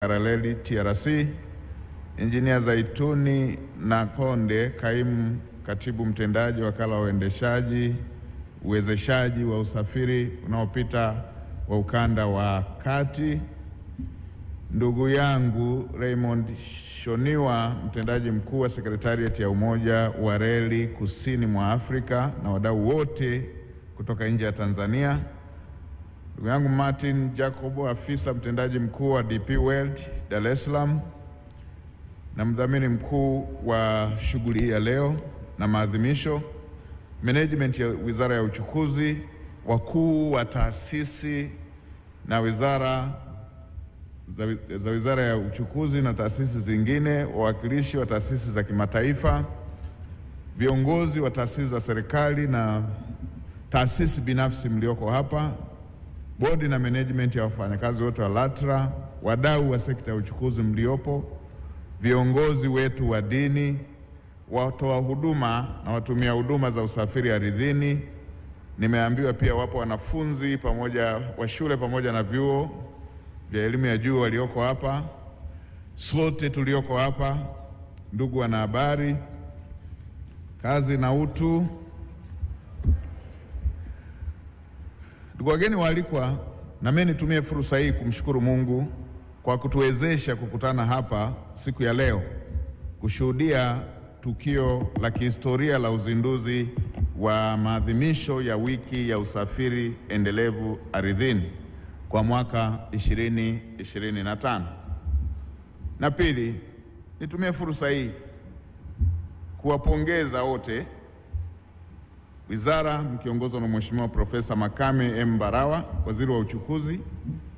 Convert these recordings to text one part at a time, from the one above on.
Reli TRC, Injinia Zaituni Nakonde, kaimu katibu mtendaji wakala wa uendeshaji uwezeshaji wa usafiri unaopita wa ukanda wa kati, ndugu yangu Raymond Shoniwa, mtendaji mkuu wa sekretariat ya Umoja wa Reli Kusini mwa Afrika, na wadau wote kutoka nje ya Tanzania, ndugu yangu Martin Jacobo, afisa mtendaji mkuu wa DP World Dar es Salaam na mdhamini mkuu wa shughuli hii ya leo na maadhimisho, management ya Wizara ya Uchukuzi, wakuu wa taasisi na wizara za Wizara ya Uchukuzi na taasisi zingine, wawakilishi wa taasisi za kimataifa, viongozi wa taasisi za serikali na taasisi binafsi mlioko hapa, bodi na management ya wafanyakazi wote wa LATRA, wadau wa sekta ya uchukuzi mliopo, viongozi wetu wa dini, watoa huduma na watumia huduma za usafiri ardhini. Nimeambiwa pia wapo wanafunzi pamoja wa shule pamoja na vyuo vya elimu ya juu walioko hapa, sote tulioko hapa, ndugu wanahabari, kazi na utu, ndugu wageni waalikwa, na mimi nitumie fursa hii kumshukuru Mungu kwa kutuwezesha kukutana hapa siku ya leo kushuhudia tukio la kihistoria la uzinduzi wa maadhimisho ya wiki ya usafiri endelevu ardhini kwa mwaka 2025. Na pili, nitumie fursa hii kuwapongeza wote wizara mkiongozwa na Mheshimiwa Profesa Makame M. Mbarawa, waziri wa uchukuzi,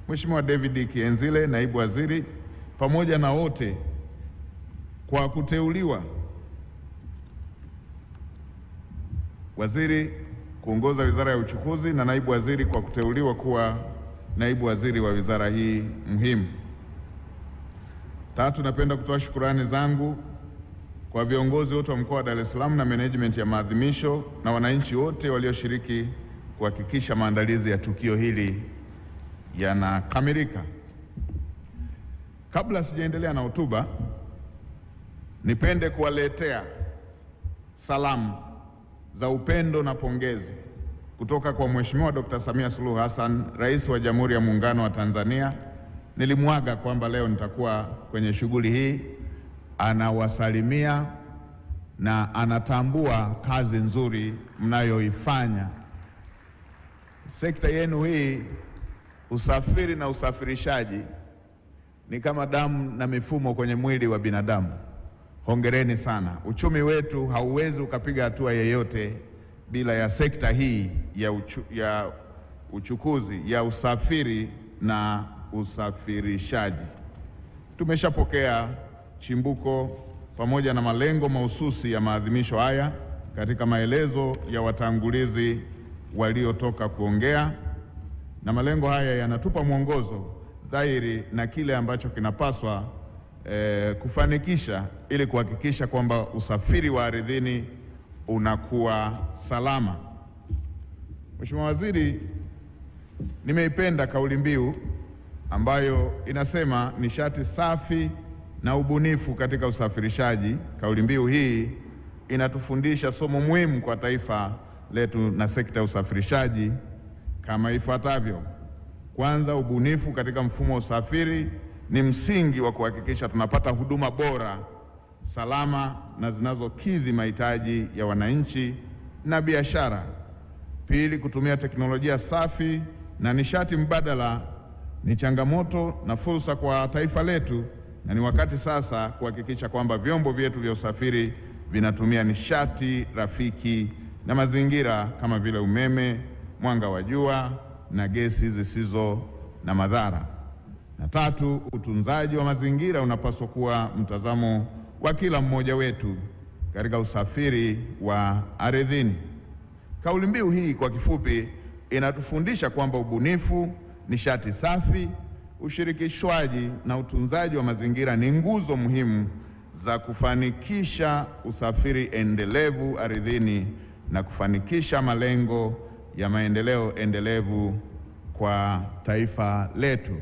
Mheshimiwa David Kienzile, naibu waziri, pamoja na wote kwa kuteuliwa waziri kuongoza wizara ya uchukuzi na naibu waziri kwa kuteuliwa kuwa naibu waziri wa wizara hii muhimu. Tatu, napenda kutoa shukrani zangu kwa viongozi wote wa mkoa wa Dar es Salaam na management ya maadhimisho na wananchi wote walioshiriki kuhakikisha maandalizi ya tukio hili yanakamilika. Kabla sijaendelea na hotuba, nipende kuwaletea salamu za upendo na pongezi kutoka kwa Mheshimiwa Dr. Samia Suluhu Hassan, Rais wa Jamhuri ya Muungano wa Tanzania. Nilimwaga kwamba leo nitakuwa kwenye shughuli hii. Anawasalimia na anatambua kazi nzuri mnayoifanya. Sekta yenu hii, usafiri na usafirishaji, ni kama damu na mifumo kwenye mwili wa binadamu. Hongereni sana. Uchumi wetu hauwezi ukapiga hatua yeyote bila ya sekta hii ya uchukuzi, ya usafiri na usafirishaji. Tumeshapokea chimbuko pamoja na malengo mahususi ya maadhimisho haya katika maelezo ya watangulizi waliotoka kuongea, na malengo haya yanatupa mwongozo dhahiri na kile ambacho kinapaswa kufanikisha ili kuhakikisha kwamba usafiri wa ardhini unakuwa salama. Mheshimiwa Waziri, nimeipenda kauli mbiu ambayo inasema nishati safi na ubunifu katika usafirishaji. Kauli mbiu hii inatufundisha somo muhimu kwa taifa letu na sekta ya usafirishaji kama ifuatavyo. Kwanza, ubunifu katika mfumo wa usafiri ni msingi wa kuhakikisha tunapata huduma bora, salama na zinazokidhi mahitaji ya wananchi na biashara. Pili, kutumia teknolojia safi na nishati mbadala ni changamoto na fursa kwa taifa letu, na ni wakati sasa kuhakikisha kwamba vyombo vyetu vya usafiri vinatumia nishati rafiki na mazingira kama vile umeme, mwanga wa jua na gesi zisizo na madhara. Na tatu, utunzaji wa mazingira unapaswa kuwa mtazamo wa kila mmoja wetu katika usafiri wa ardhini. Kauli mbiu hii kwa kifupi inatufundisha kwamba ubunifu, nishati safi, ushirikishwaji na utunzaji wa mazingira ni nguzo muhimu za kufanikisha usafiri endelevu ardhini na kufanikisha malengo ya maendeleo endelevu kwa taifa letu.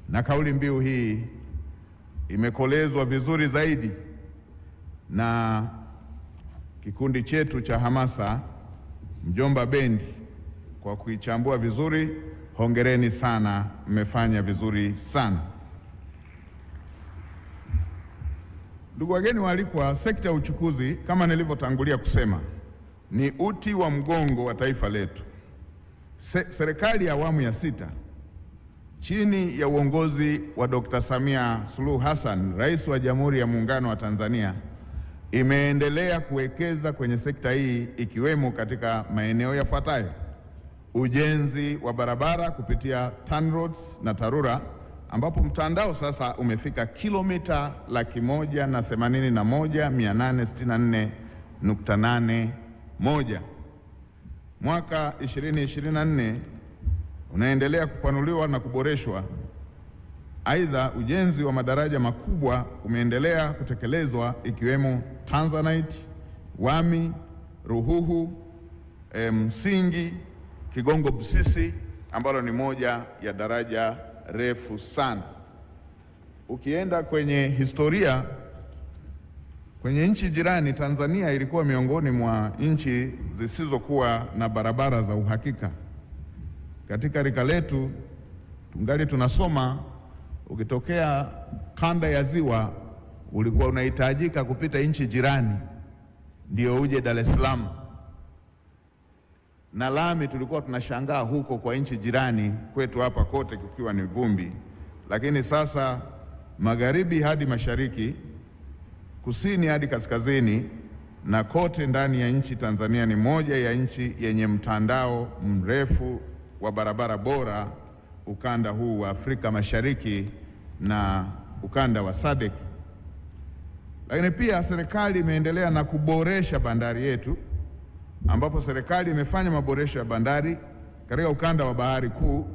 Na kauli mbiu hii imekolezwa vizuri zaidi na kikundi chetu cha hamasa Mjomba Bendi kwa kuichambua vizuri. Hongereni sana, mmefanya vizuri sana. Ndugu wageni waalikwa, sekta ya uchukuzi kama nilivyotangulia kusema ni uti wa mgongo wa taifa letu. Serikali ya awamu ya 6 chini ya uongozi wa Dr. Samia Suluhu Hassan, Rais wa Jamhuri ya Muungano wa Tanzania, imeendelea kuwekeza kwenye sekta hii, ikiwemo katika maeneo yafuatayo: ujenzi wa barabara kupitia TANROADS na TARURA, ambapo mtandao sasa umefika kilomita 181,864.81. Mwaka 2024 unaendelea kupanuliwa na kuboreshwa. Aidha, ujenzi wa madaraja makubwa umeendelea kutekelezwa, ikiwemo Tanzanite, Wami, Ruhuhu, Msingi, Kigongo Busisi, ambalo ni moja ya daraja refu sana. Ukienda kwenye historia, kwenye nchi jirani, Tanzania ilikuwa miongoni mwa nchi zisizokuwa na barabara za uhakika. Katika rika letu tungali tunasoma, ukitokea kanda ya Ziwa ulikuwa unahitajika kupita nchi jirani ndio uje Dar es Salaam, na lami tulikuwa tunashangaa huko kwa nchi jirani, kwetu hapa kote kukiwa ni vumbi. Lakini sasa magharibi hadi mashariki, kusini hadi kaskazini, na kote ndani ya nchi, Tanzania ni moja ya nchi yenye mtandao mrefu wa barabara bora ukanda huu wa Afrika Mashariki na ukanda wa SADC. Lakini pia serikali imeendelea na kuboresha bandari yetu, ambapo serikali imefanya maboresho ya bandari katika ukanda wa Bahari Kuu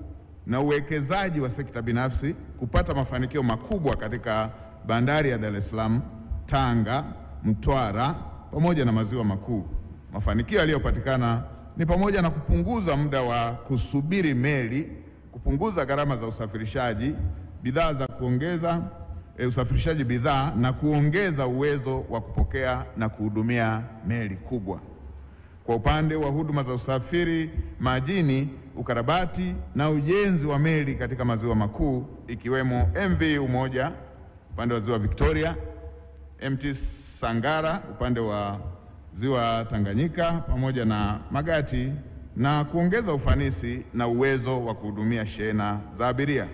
na uwekezaji wa sekta binafsi kupata mafanikio makubwa katika bandari ya Dar es Salaam, Tanga, Mtwara pamoja na maziwa makuu. Mafanikio yaliyopatikana ni pamoja na kupunguza muda wa kusubiri meli, kupunguza gharama za usafirishaji bidhaa za kuongeza usafirishaji bidhaa na kuongeza uwezo wa kupokea na kuhudumia meli kubwa. Kwa upande wa huduma za usafiri majini, ukarabati na ujenzi wa meli katika maziwa makuu, ikiwemo MV Umoja upande wa Ziwa Victoria, MT Sangara upande wa Ziwa Tanganyika pamoja na Magati, na kuongeza ufanisi na uwezo wa kuhudumia shehena za abiria.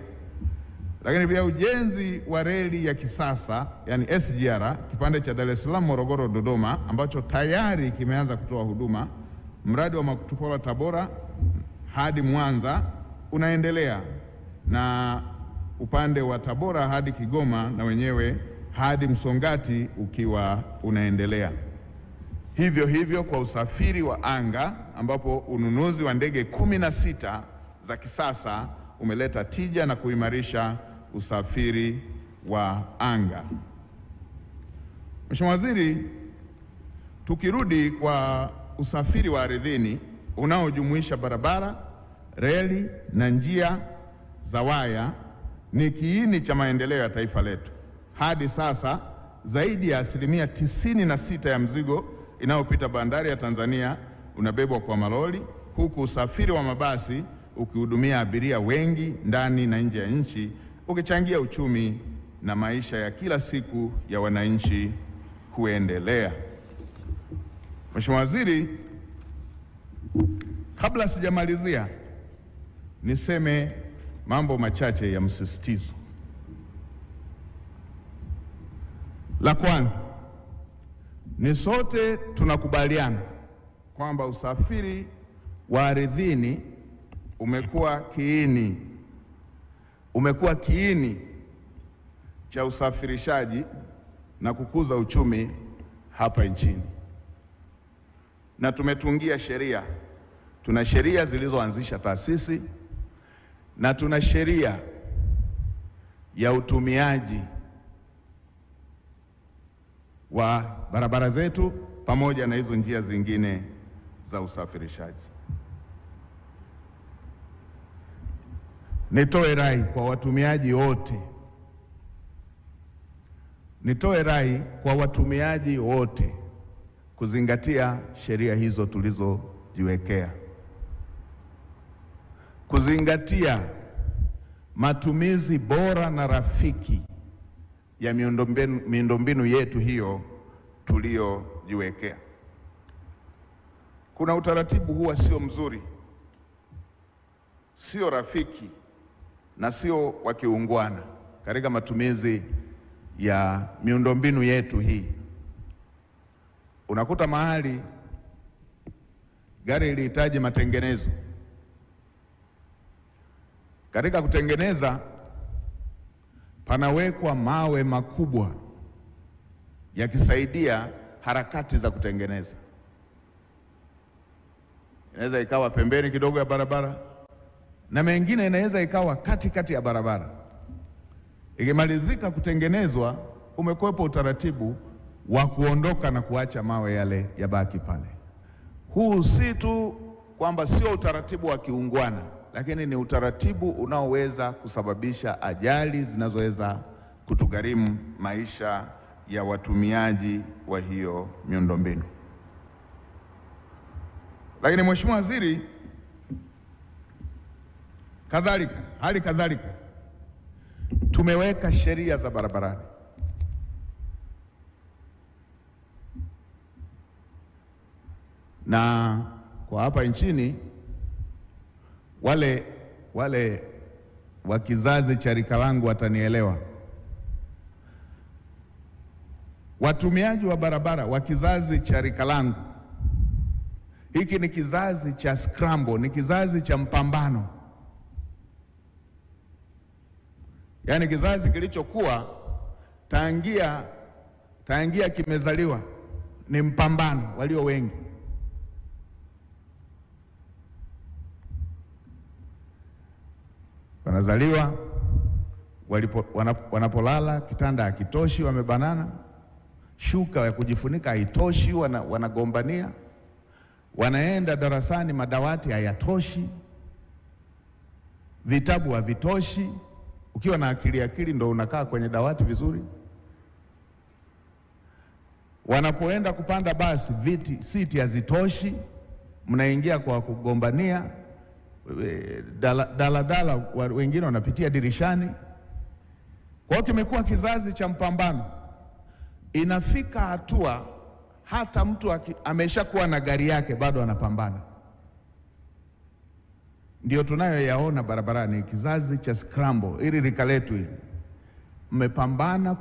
Lakini pia ujenzi wa reli ya kisasa, yani SGR, kipande cha Dar es Salaam, Morogoro, Dodoma, ambacho tayari kimeanza kutoa huduma. Mradi wa Makutupora Tabora hadi Mwanza unaendelea, na upande wa Tabora hadi Kigoma na wenyewe hadi Msongati ukiwa unaendelea. Hivyo hivyo kwa usafiri wa anga, ambapo ununuzi wa ndege 16 za kisasa umeleta tija na kuimarisha usafiri wa anga. Mheshimiwa Waziri, tukirudi kwa usafiri wa ardhini unaojumuisha barabara, reli na njia za waya, ni kiini cha maendeleo ya taifa letu. Hadi sasa zaidi ya 96% ya mzigo inayopita bandari ya Tanzania unabebwa kwa malori, huku usafiri wa mabasi ukihudumia abiria wengi ndani na nje ya nchi, ukichangia uchumi na maisha ya kila siku ya wananchi kuendelea. Mheshimiwa Waziri, kabla sijamalizia, niseme mambo machache ya msisitizo. La kwanza, ni sote tunakubaliana kwamba usafiri wa ardhini umekuwa kiini cha usafirishaji na kukuza uchumi hapa nchini. Na tumetungia sheria. Tuna sheria zilizoanzisha taasisi na tuna sheria ya utumiaji wa barabara zetu pamoja na hizo njia zingine za usafirishaji. Nitoe rai kwa watumiaji wote nitoe rai kwa watumiaji wote kuzingatia sheria hizo tulizojiwekea, kuzingatia matumizi bora na rafiki ya miundombinu yetu hiyo tuliyojiwekea. Kuna utaratibu huwa sio mzuri, sio rafiki na sio wa kiungwana katika matumizi ya miundombinu yetu hii. Unakuta mahali gari ilihitaji matengenezo. Katika kutengeneza panawekwa mawe makubwa yakisaidia harakati za kutengeneza. Inaweza ikawa pembeni kidogo ya barabara na mengine inaweza ikawa katikati ya barabara. Ikimalizika kutengenezwa, umekuwepo utaratibu wa kuondoka na kuacha mawe yale yabaki pale. Huu si tu kwamba sio utaratibu wa kiungwana, lakini ni utaratibu unaoweza kusababisha ajali zinazoweza kutugharimu maisha ya watumiaji wa hiyo miundombinu. Lakini Mheshimiwa Waziri, hali kadhalika tumeweka sheria za barabarani. Na kwa hapa nchini wale wa kizazi cha rika langu watanielewa. Watumiaji wa barabara wa kizazi cha rika langu, hiki ni kizazi cha scramble, ni kizazi cha mpambano. Yaani kizazi kilichokuwa tangia kimezaliwa ni mpambano walio wengi. Wanazaliwa, wanapolala kitanda hakitoshi, wamebanana, shuka ya kujifunika haitoshi, wanagombania, wanaenda darasani madawati hayatoshi, vitabu havitoshi. Ukiwa na akili ndo unakaa kwenye dawati vizuri. Wanapoenda kupanda basi, siti hazitoshi, mnaingia kwa kugombania. Daladala wengine wanapitia dirishani. Kwa hiyo kimekuwa kizazi cha mpambano. Inafika hatua hata mtu ameshakuwa na gari yake bado anapambana. Ndio tunayoyaona barabarani, kizazi cha scramble. Ili rika letu hili mmepambana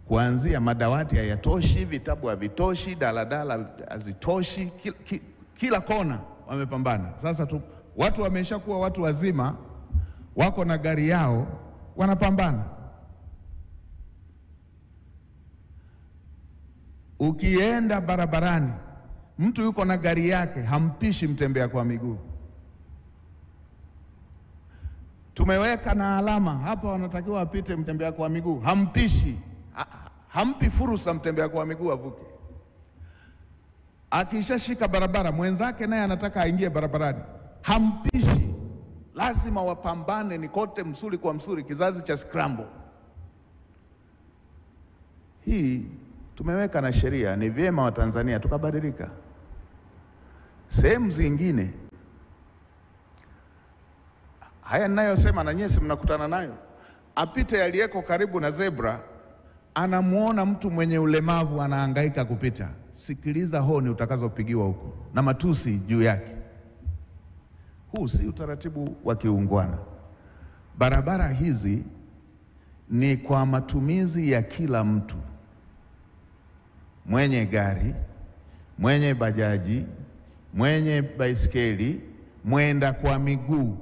kuanzia madawati hayatoshi, vitabu havitoshi, daladala hazitoshi, kila kona wamepambana. Sasa watu wameshakuwa watu wazima, wako na gari yao, wanapambana. Ukienda barabarani, mtu yuko na gari yake, hampishi mtembea kwa miguu. Tumeweka na alama hapa, wanatakiwa apite mtembea kwa miguu, hampishi, hampi fursa mtembea kwa miguu avuke. Akishashika barabara, mwenzake naye anataka aingie barabarani, hampishi. Lazima wapambane, ni kote msuri kwa msuri, kizazi cha scramble. Hii tumeweka na sheria, ni vyema wa Tanzania tukabadilika. Sehemu zingine haya ninayosema na nyesi mnakutana nayo, apite aliyeko karibu na zebra, anamuona mtu mwenye ulemavu anahangaika kupita, sikiliza honi utakazopigiwa huko na matusi juu yake. Huu si utaratibu wa kiungwana. Barabara hizi ni kwa matumizi ya kila mtu, mwenye gari, mwenye bajaji, mwenye baisikeli, mwenda kwa miguu,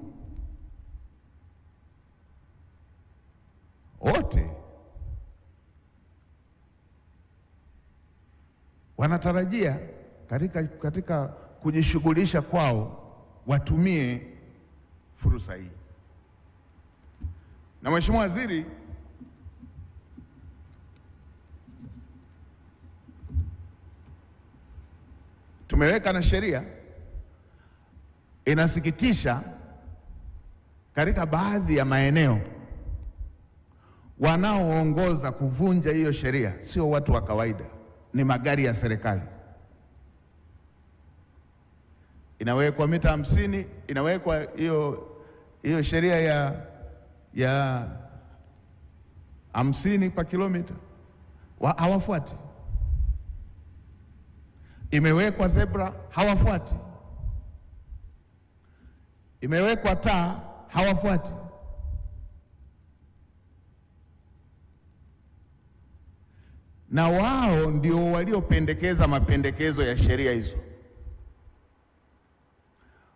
wote wanatarajia katika kujishughulisha kwao watumie fursa hii. Na Mheshimiwa Waziri, tumeweka na sheria. Inasikitisha, katika baadhi ya maeneo wanaoongoza kuvunja hiyo sheria sio watu wa kawaida, ni magari ya serikali. Inawekwa mita 50, inawekwa hiyo sheria ya 50 kwa kilomita, hawafuati. Imewekwa zebra, hawafuati. Imewekwa taa, hawafuati. Na wao ndio waliopendekeza mapendekezo ya sheria hizo.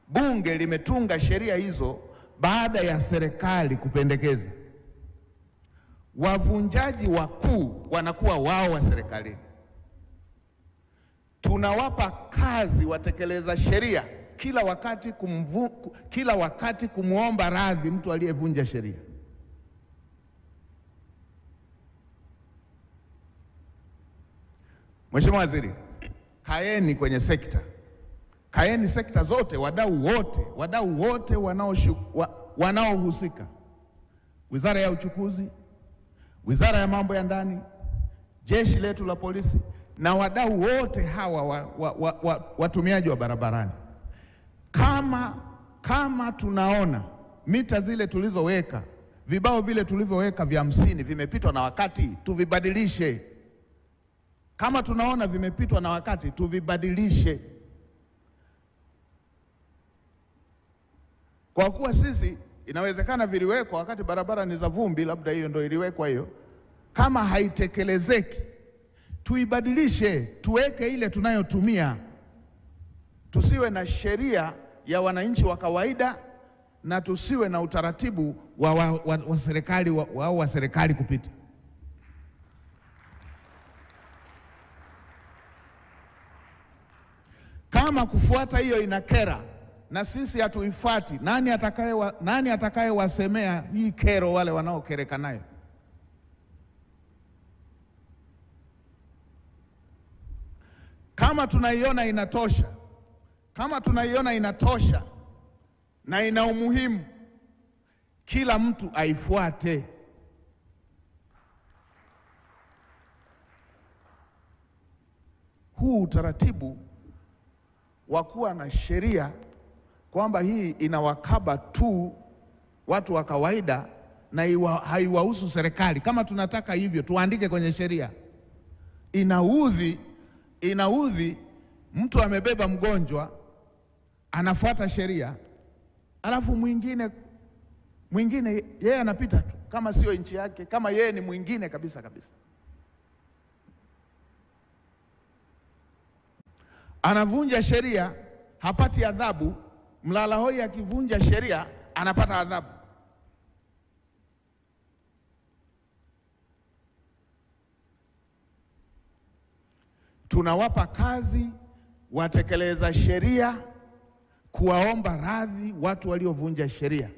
Bunge limetunga sheria hizo baada ya serikali kupendekeza. Wavunjaji wakuu wanakuwa wao wa serikali. Tunawapa kazi watekeleza sheria kila wakati kumuomba radhi mtu aliyevunja sheria. Mheshimiwa Waziri, kaeni kwenye sekta. Kaeni sekta zote, wadau wote wanaohusika. Wizara ya Uchukuzi, Wizara ya Mambo ya Ndani, jeshi letu la polisi na wadau wote hawa watumiaji wa barabarani. Kama tunaona mita zile tulizoweka, vibao vile tulivyoweka vya 50 vimepitwa na wakati, tuvibadilishe. Kama tunaona vimepitwa na wakati, tuvibadilishe. Kwa kuwa sisi inawezekana viliwekwa wakati barabara ni za vumbi, labda hiyo ndio iliwekwa hiyo. Kama haitekelezeki, tuibadilishe, tuweke ile tunayotumia. Tusiwe na sheria ya wananchi wa kawaida na tusiwe na utaratibu wa serikali wa serikali kupita. Kama kufuata hiyo inakera na sisi hatuifuati, nani atakayewasemea hii kero wale wanaokereka nayo? Kama tunaiona inatosha na ina umuhimu, kila mtu aifuate. Huu utaratibu wa kuwa na sheria kwamba hii inawakaba tu watu wa kawaida na haiwahusu serikali, kama tunataka hivyo tuandike kwenye sheria. Inaudhi mtu amebeba mgonjwa, anafuata sheria, alafu mwingine yeye anapita tu kama sio nchi yake, kama yeye ni mwingine kabisa. Anavunja sheria, hapati adhabu. Mlala hoi akivunja sheria anapata adhabu. Tunawapa kazi watekeleza sheria kuwaomba radhi watu waliovunja sheria.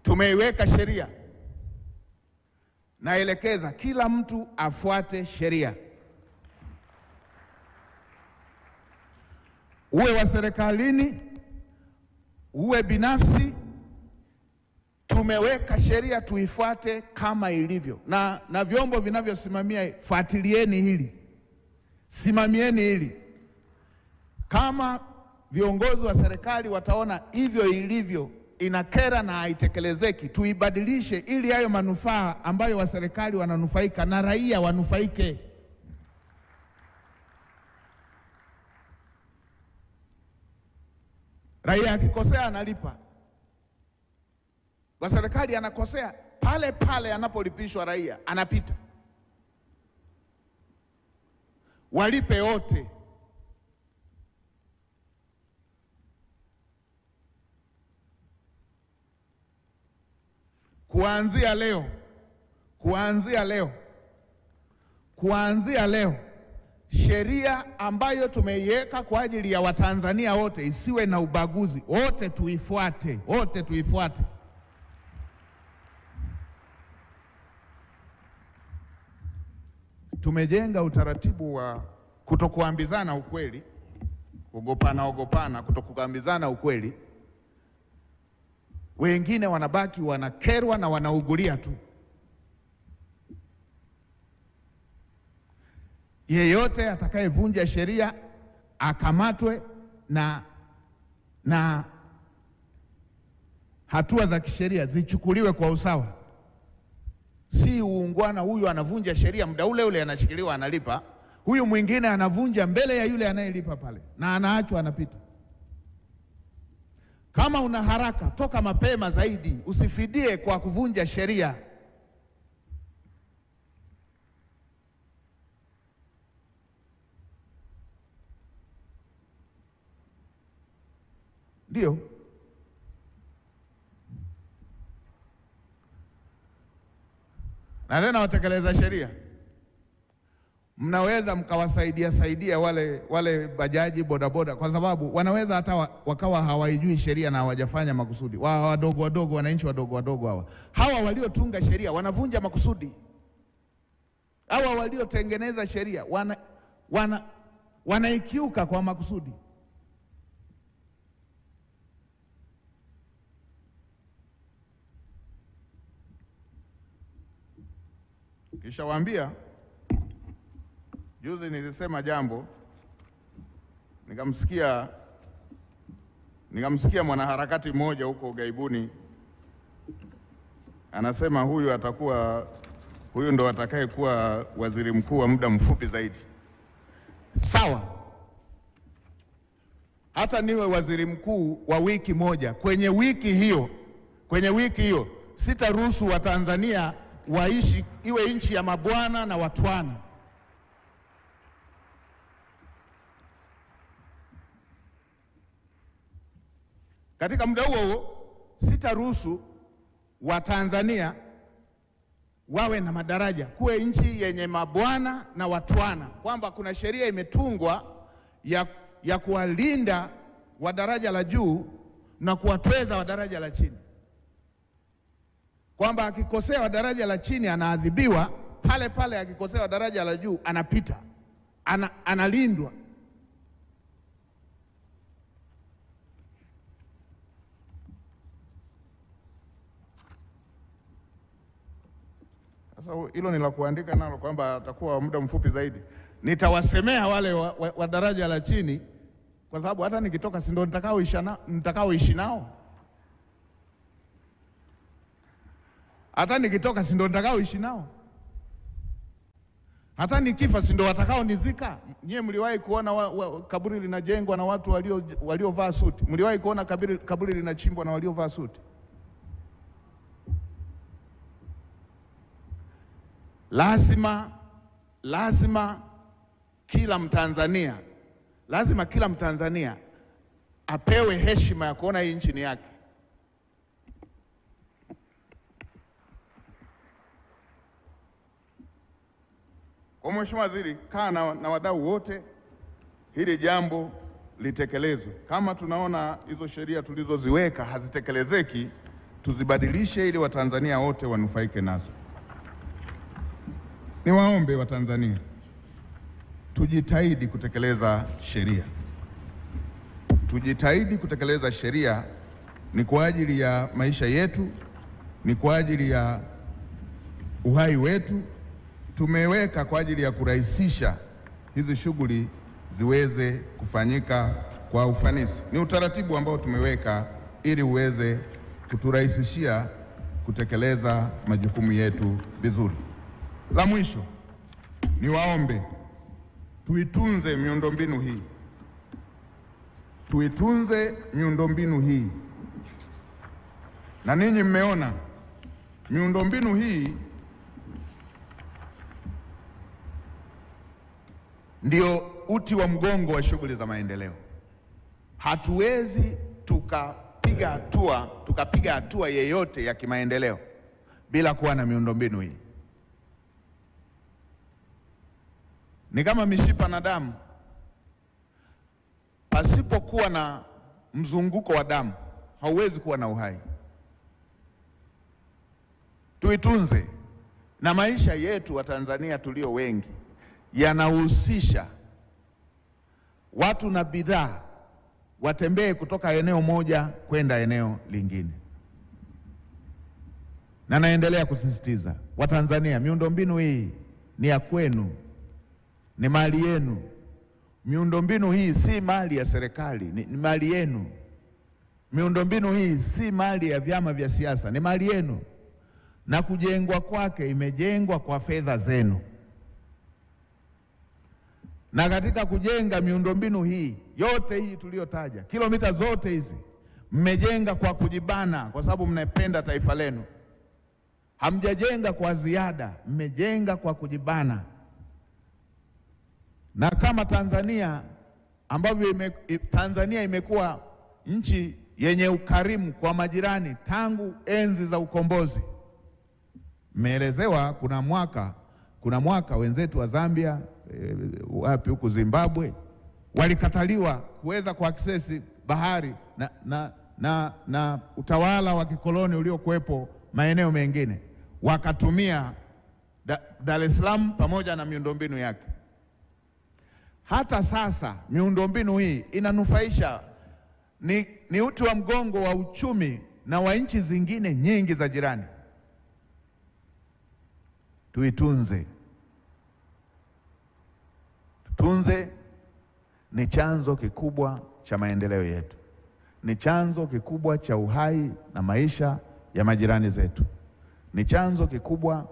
Tumeiweka sheria, naelekeza kila mtu afuate sheria, uwe wa serikalini, uwe binafsi. Tumeweka sheria, tuifuate kama ilivyo. Na vyombo vinavyosimamia, fuatilieni hili, simamieni hili. Kama viongozi wa serikali wataona hivyo ilivyo inakera na haitekelezeki, tuibadilishe ili hayo manufaa ambayo wa serikali wananufaika na raia wanufaike. Raia akikosea analipa. Wa serikali anakosea, pale anapolipishwa raia anapita. Walipe wote. Kuanzia leo sheria ambayo tumeiweka kwa ajili ya Watanzania wote isiwe na ubaguzi, wote tuifuate. Tumejenga utaratibu wa kutokuambizana ukweli, ogopana, kutokuambizana ukweli. wengine wanabaki wanakerwa na wanaugulia tu. Yeyote atakayevunja sheria akamatwe na hatua za kisheria zichukuliwe kwa usawa. Si uungwana, huyu anavunja sheria muda ule ule anashikiliwa analipa, huyu mwingine anavunja mbele ya yule anayelipa pale na anaachwa anapita. Kama una haraka, toka mapema zaidi, usifidie kwa kuvunja sheria. Ndio. Na tena watekeleza sheria, mnaweza mkawasaidia wale bajaji, bodaboda, kwa sababu wanaweza hata wakawa hawaijui sheria na hawajafanya makusudi. Wadogo wananchi wadogo hawa waliotunga sheria wanavunja makusudi. Hawa waliotengeneza sheria wanaikiuka kwa makusudi. Kisha waambia, juzi nilisema jambo, nikamsikia mwanaharakati mmoja huko Gaibuni anasema huyu ndo atakaye kuwa waziri mkuu wa muda mfupi zaidi. Sawa, hata niwe waziri mkuu wa wiki moja, kwenye wiki hiyo sitaruhusu Watanzania waishi iwe nchi ya mabwana na watwana. Katika muda huo sitaruhusu Watanzania wawe na madaraja, kuwe nchi yenye mabwana na watwana, kwamba kuna sheria imetungwa ya kuwalinda wa daraja la juu na kuwatweza wa daraja la chini, kwamba akikosea wa daraja la chini anaadhibiwa pale pale, akikosea wa daraja la juu anapita, analindwa. Sasa hilo ni la kuandika nalo kwamba atakuwa muda mfupi zaidi. Nitawasemea wale wa daraja la chini, kwa sababu hata nikitoka si ndo nitakaoishi nao. Hata nikitoka si ndo nitakaoishi nao. Hata nikifa si ndo watakao nizika. Nyie mliwahi kuona kaburi linajengwa na watu waliovaa suti? Mliwahi kuona kaburi linachimbwa na waliovaa suti? Lazima kila Mtanzania apewe heshima ya kuona hii nchi ni yake. Kwa Mheshimiwa Waziri, kaa na wadau wote, hili jambo litekelezwe. Kama tunaona hizo sheria tulizoziweka hazitekelezeki, tuzibadilishe ili Watanzania wote wanufaike nazo. Niwaombe Watanzania, tujitahidi kutekeleza sheria. Tujitahidi kutekeleza sheria, ni kwa ajili ya maisha yetu, ni kwa ajili ya uhai wetu. Tumeweka kwa ajili ya kurahisisha hizi shughuli ziweze kufanyika kwa ufanisi. Ni utaratibu ambao tumeweka ili uweze kuturahisishia kutekeleza majukumu yetu vizuri. La mwisho, niwaombe tuitunze miundombinu hii. Tuitunze miundombinu hii. Na ninyi mmeona miundombinu hii ndio uti wa mgongo wa shughuli za maendeleo. Hatuwezi tukapiga hatua yeyote ya kimaendeleo bila kuwa na miundombinu hii. Ni kama mishipa na damu. Pasipokuwa na mzunguko wa damu, hauwezi kuwa na uhai. Tuitunze. Na maisha yetu wa Tanzania tulio wengi yanahusisha watu na bidhaa watembee kutoka eneo moja kwenda eneo lingine. Na naendelea kusisitiza, Watanzania, miundombinu hii ni ya kwenu, ni mali yenu. Miundombinu hii si mali ya serikali, ni mali yenu. Miundombinu hii si mali ya vyama vya siasa, ni mali yenu, na kujengwa kwake imejengwa kwa fedha zenu. Na katika kujenga miundombinu hii yote hii tuliyotaja, kilomita zote hizi, mmejenga kwa kujibana, kwa sababu mnapenda taifa lenu. Hamjajenga kwa ziada, mmejenga kwa kujibana. Na kama Tanzania ambavyo Tanzania imekuwa nchi yenye ukarimu kwa majirani tangu enzi za ukombozi. Mmeelezewa kuna mwaka wenzetu wa Zambia, wapi huku Zimbabwe, walikataliwa kuweza kuaccess bahari na utawala wa kikoloni uliokuwepo maeneo mengine, wakatumia Dar es Salaam pamoja na miundombinu yake. Hata sasa miundombinu hii inanufaisha, ni uti wa mgongo wa uchumi na wa nchi zingine nyingi za jirani. Tuitunze. Tutunze, ni chanzo kikubwa cha maendeleo yetu. Ni chanzo kikubwa cha uhai na maisha ya majirani zetu. Ni chanzo kikubwa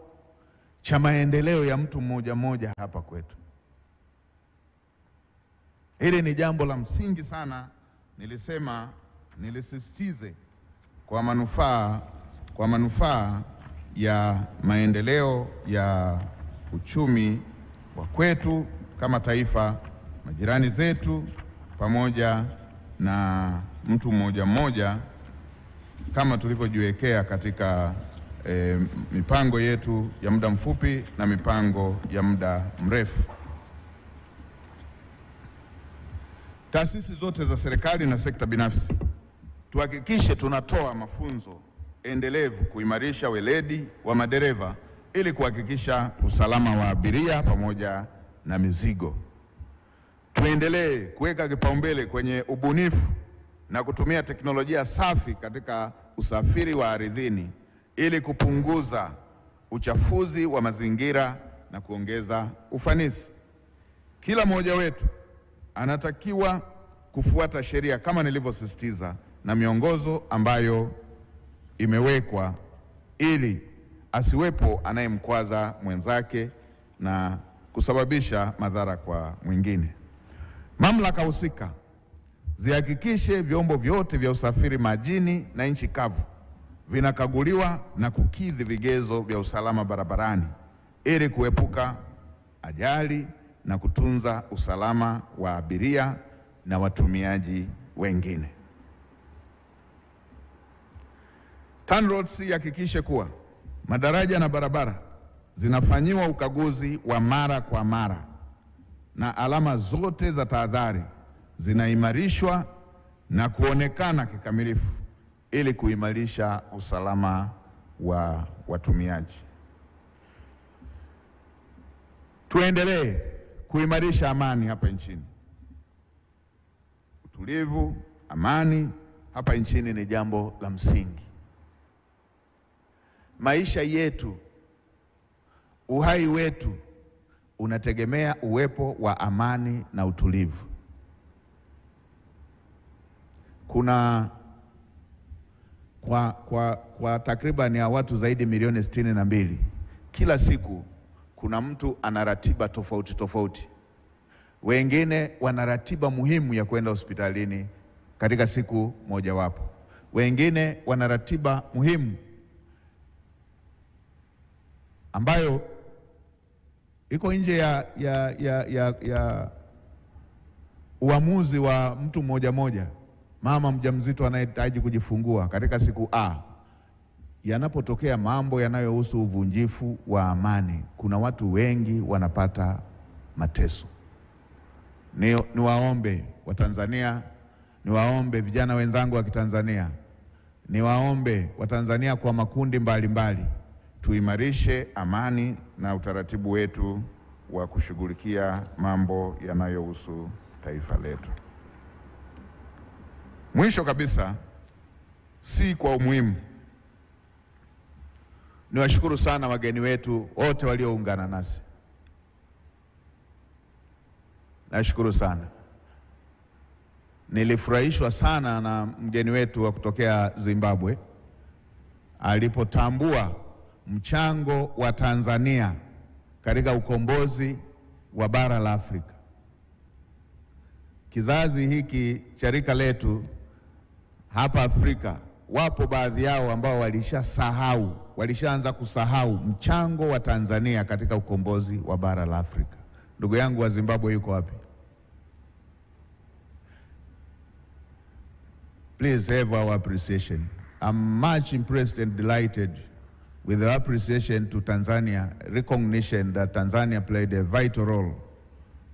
cha maendeleo ya mtu mmoja mmoja hapa kwetu. Hili ni jambo la msingi sana, nilisisitize kwa manufaa ya maendeleo ya uchumi wa kwetu kama taifa, majirani zetu, pamoja na mtu mmoja mmoja, kama tulivyojiwekea katika mipango yetu ya muda mfupi na mipango ya muda mrefu. Taasisi zote za serikali na sekta binafsi, tuhakikishe tunatoa mafunzo endelevu kuimarisha weledi wa madereva ili kuhakikisha usalama wa abiria pamoja na mizigo. Tuendelee kuweka kipaumbele kwenye ubunifu na kutumia teknolojia safi katika usafiri wa ardhini ili kupunguza uchafuzi wa mazingira na kuongeza ufanisi. Kila mmoja wetu anatakiwa kufuata sheria kama nilivyosisitiza na miongozo ambayo imewekwa ili asiwepo anayemkwaza mwenzake na kusababisha madhara kwa mwingine. Mamlaka husika zihakikishe vyombo vyote vya usafiri majini na nchi kavu vinakaguliwa na kukidhi vigezo vya usalama barabarani ili kuepuka ajali na kutunza usalama wa abiria na watumiaji wengine. TANROADS ihakikishe kuwa madaraja na barabara zinafanyiwa ukaguzi wa mara kwa mara na alama zote za tahadhari zinaimarishwa na kuonekana kikamilifu ili kuimarisha usalama wa watumiaji. Tuendelee kuimarisha amani hapa nchini. Utulivu, amani hapa nchini ni jambo la msingi. Maisha yetu, uhai wetu unategemea uwepo wa amani na utulivu. Kuna kwa takriban ya watu zaidi milioni 62, kila siku kuna mtu ana ratiba tofauti tofauti. Wengine wana ratiba muhimu ya kwenda hospitalini katika siku mojawapo. Wengine wana ratiba muhimu ambayo iko nje ya uamuzi wa mtu mmoja mmoja. Mama mjamzito anayehitaji kujifungua katika siku A, yanapotokea mambo yanayohusu uvunjifu wa amani, kuna watu wengi wanapata mateso. Niwaombe Watanzania, niwaombe vijana wenzangu wa Kitanzania, niwaombe Watanzania kwa makundi mbalimbali, tuimarishe amani na utaratibu wetu wa kushughulikia mambo yanayohusu taifa letu. Mwisho kabisa, si kwa umuhimu, Niwashukuru sana wageni wetu wote walioungana nasi. Nashukuru sana. Nilifurahishwa sana na mgeni wetu wa kutokea Zimbabwe alipotambua mchango wa Tanzania katika ukombozi wa bara la Afrika. Kizazi hiki cha rika letu hapa Afrika, wapo baadhi yao ambao walishaanza kusahau mchango wa Tanzania katika ukombozi wa bara la Afrika. Ndugu yangu wa Zimbabwe yuko wapi? Please have our appreciation. I'm much impressed and delighted with the appreciation to Tanzania, recognition that Tanzania played a vital role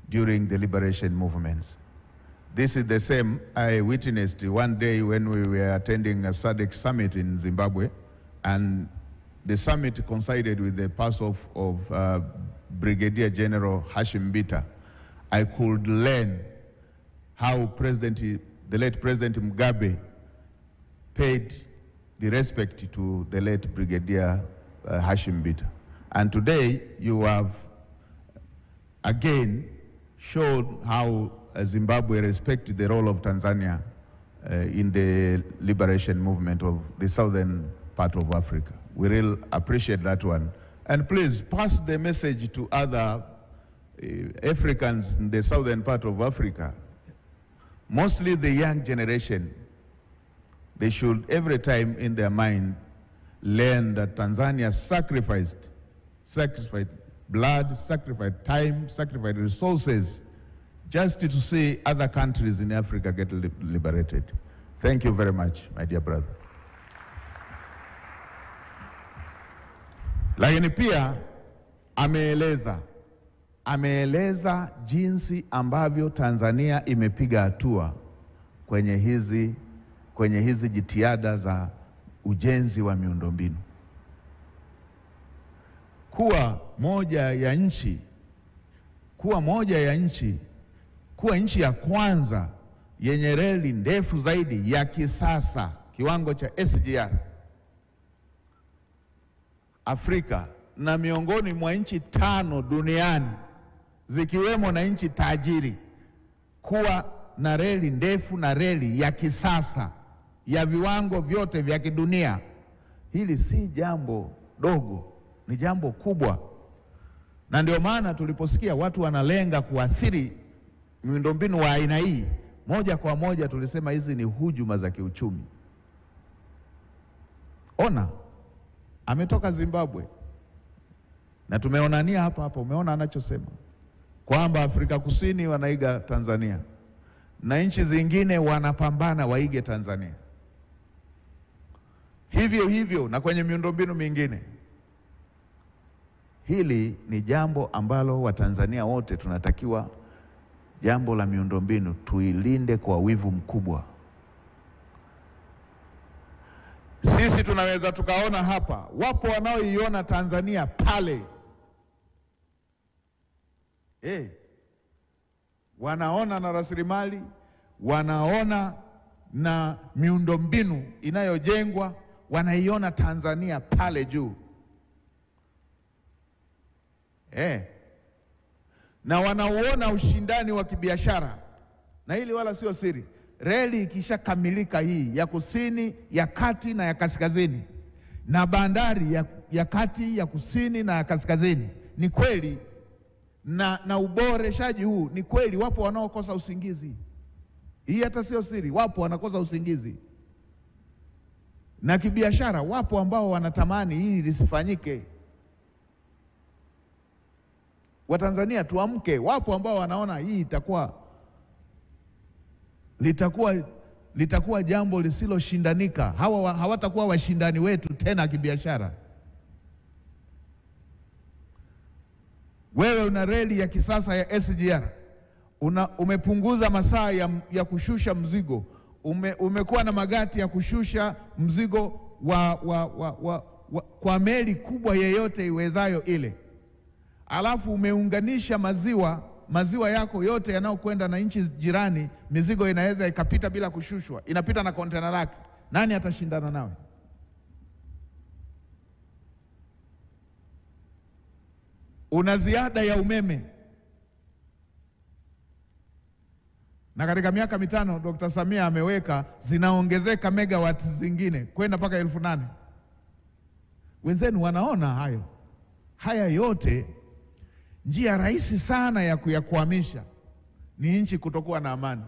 during the liberation movements. This is the same I witnessed one day when we were attending a SADC summit in Zimbabwe, and the summit coincided with the pass of Brigadier General Hashim Mbita. I could learn how the late President Mugabe paid the respect to the late Brigadier Hashim Mbita. And today you have again showed how Zimbabwe respected the role of Tanzania in the liberation movement of the southern part of Africa. We really appreciate that one. And please pass the message to other Africans in the southern part of Africa, mostly the young generation. They should every time in their mind learn that Tanzania sacrificed blood, sacrificed time, sacrificed resources just to see other countries in Africa get liberated. Thank you very much, my dear brother. Lakini pia ameeleza jinsi ambavyo Tanzania imepiga hatua kwenye hizi jitihada za ujenzi wa miundombinu. Kuwa nchi ya kwanza yenye reli ndefu zaidi ya kisasa kiwango cha SGR Afrika, na miongoni mwa nchi 5 duniani zikiwemo na nchi tajiri kuwa na reli ndefu na reli ya kisasa ya viwango vyote vya kidunia. Hili si jambo dogo, ni jambo kubwa. Na ndio maana tuliposikia watu wanalenga kuathiri miundombinu wa aina hii, moja kwa moja tulisema hizi ni hujuma za kiuchumi. Ona, ametoka Zimbabwe na tumeonania hapa, umeona anachosema kwamba Afrika Kusini wanaiga Tanzania na nchi zingine wanapambana waige Tanzania. Hivyo na kwenye miundombinu mingine. Hili ni jambo ambalo Watanzania wote tunatakiwa, jambo la miundombinu tuilinde kwa wivu mkubwa. Sisi tunaweza tukaona hapa, wapo wanaoiona Tanzania pale. Wanaona na rasilimali, wanaona na miundombinu inayojengwa, wanaiona Tanzania pale juu. Na wanauona ushindani wa kibiashara. Na hili wala sio siri. Reli ikishakamilika hii ya kusini, ya kati na ya kaskazini, na bandari ya kati, ya kusini na ya kaskazini, ni kweli na uboreshaji huu, ni kweli wapo wanaokosa usingizi. Hii hata sio siri, wapo wanakosa usingizi. Na kibiashara wapo ambao wanatamani hili lisifanyike. Watanzania tuamke, wapo ambao wanaona hii litakuwa jambo lisiloshindanika. Hawatakuwa washindani wetu tena kibiashara. Wewe una reli ya kisasa ya SGR, umepunguza masaa ya kushusha mzigo, umekuwa na magati ya kushusha mzigo kwa meli kubwa yeyote iwezayo ile. Alafu umeunganisha maziwa yako yote yanayokwenda na nchi jirani, mizigo inaweza ikapita bila kushushwa, inapita na kontena lake. Nani atashindana nawe? una ziada ya umeme. Na katika miaka mitano Dr. Samia ameweka zinaongezeka megawatts zingine kwenda mpaka 8,000. Wenzenu wanaona hayo. Haya yote, njia rahisi sana ya kuyakwamisha ni nchi kutokuwa na amani.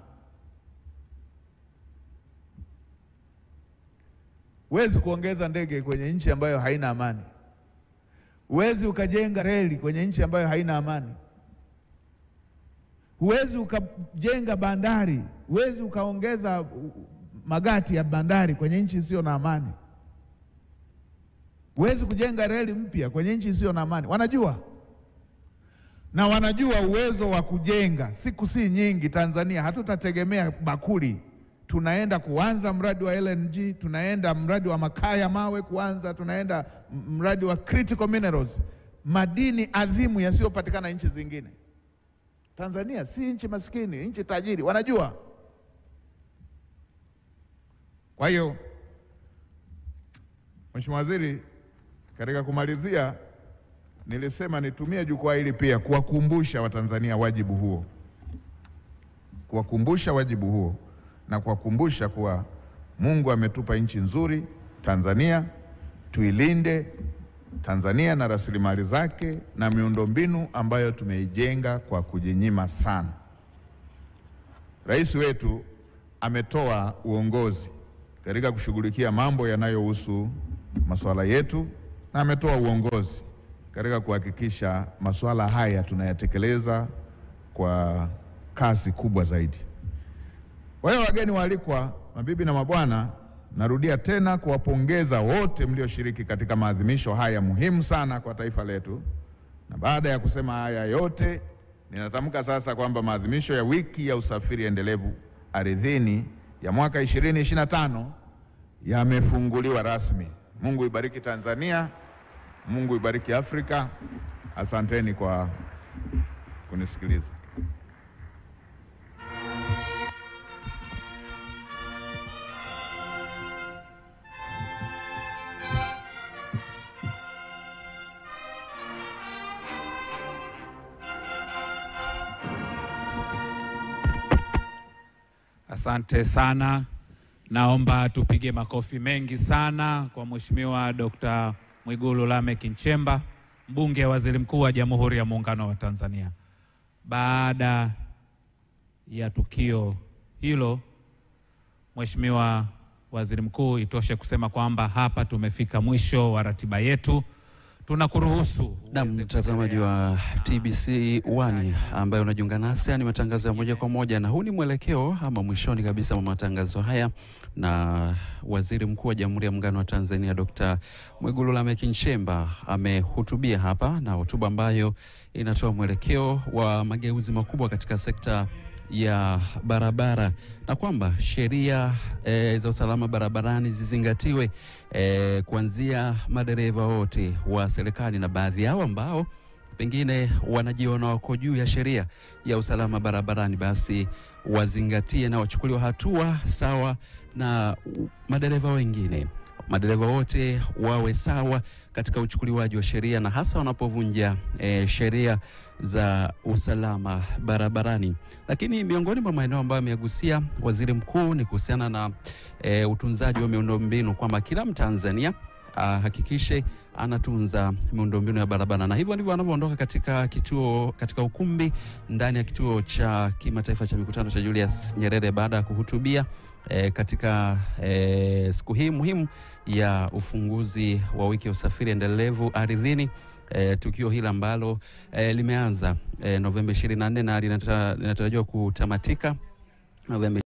Huwezi kuongeza ndege kwenye nchi ambayo haina amani. Huwezi ukajenga reli kwenye nchi ambayo haina amani. Huwezi ukajenga bandari, huwezi ukaongeza magati ya bandari kwenye nchi isiyo na amani. Huwezi kujenga reli mpya kwenye nchi isiyo na amani. Wanajua. Na wanajua uwezo wa kujenga. Siku si nyingi Tanzania hatutategemea bakuli. Tunaenda kuanza mradi wa LNG, tunaenda mradi wa makaa ya mawe kuanza, tunaenda mradi wa critical minerals, madini adhimu yasiyopatikana nchi zingine. Tanzania si nchi maskini, nchi tajiri, wanajua. Kwa hiyo, Mheshimiwa Waziri, katika kumalizia nilisema nitumie jukwaa hili pia kuwakumbusha Watanzania wajibu huo. Kuwakumbusha wajibu huo na kuwakumbusha kuwa Mungu ametupa nchi nzuri Tanzania, tuilinde Tanzania na rasilimali zake na miundombinu ambayo tumeijenga kwa kujinyima sana. Rais wetu ametoa uongozi katika kushughulikia mambo yanayohusu masuala yetu, na ametoa uongozi katika kuhakikisha masuala haya tunayatekeleza kwa kasi kubwa zaidi. Kwa hiyo wageni waalikwa, mabibi na mabwana, narudia tena kuwapongeza wote mlioshiriki katika maadhimisho haya muhimu sana kwa taifa letu. Na baada ya kusema haya yote, ninatamka sasa kwamba maadhimisho ya wiki ya usafiri endelevu ardhini ya mwaka 2025 yamefunguliwa rasmi. Mungu ibariki Tanzania, Mungu ibariki Afrika. Asanteni kwa kunisikiliza. Asante sana. Naomba tupige makofi mengi sana kwa Mheshimiwa Dr. Mwigulu Lameck Nchemba, mbunge wa Waziri Mkuu wa Jamhuri ya Muungano wa Tanzania. Baada ya tukio hilo, Mheshimiwa Waziri Mkuu, itoshe kusema kwamba hapa tumefika mwisho wa ratiba yetu. Tunakuruhusu na mtazamaji wa TBC1 ambaye unajiunga nasi, ni matangazo ya moja kwa moja, na huu ni mwelekeo ama mwishoni kabisa wa matangazo haya, na Waziri Mkuu wa Jamhuri ya Muungano wa Tanzania Dr. Mwigulu Lameck Nchemba amehutubia hapa, na hotuba ambayo inatoa mwelekeo wa mageuzi makubwa katika sekta ya barabara, na kwamba sheria za usalama barabarani zizingatiwe, kuanzia madereva wote wa serikali na baadhi yao ambao pengine wanajiona wako juu ya sheria ya usalama barabarani, basi wazingatie na wachukuliwe hatua sawa na madereva wengine. Madereva wote wawe sawa katika uchukuliwaji wa sheria, na hasa wanapovunja sheria za usalama barabarani. Lakini miongoni mwa maeneo ambayo amegusia Waziri Mkuu ni kuhusiana na utunzaji wa miundombinu, kwamba kila Mtanzania hakikishe anatunza miundombinu ya barabara, na hivyo ndivyo anapoondoka katika ukumbi ndani ya kituo cha kimataifa cha mikutano cha Julius Nyerere baada ya kuhutubia katika siku hii muhimu ya ufunguzi wa wiki ya usafiri endelevu ardhini. Tukio hili ambalo limeanza Novemba 24 na linatarajiwa kutamatika Novemba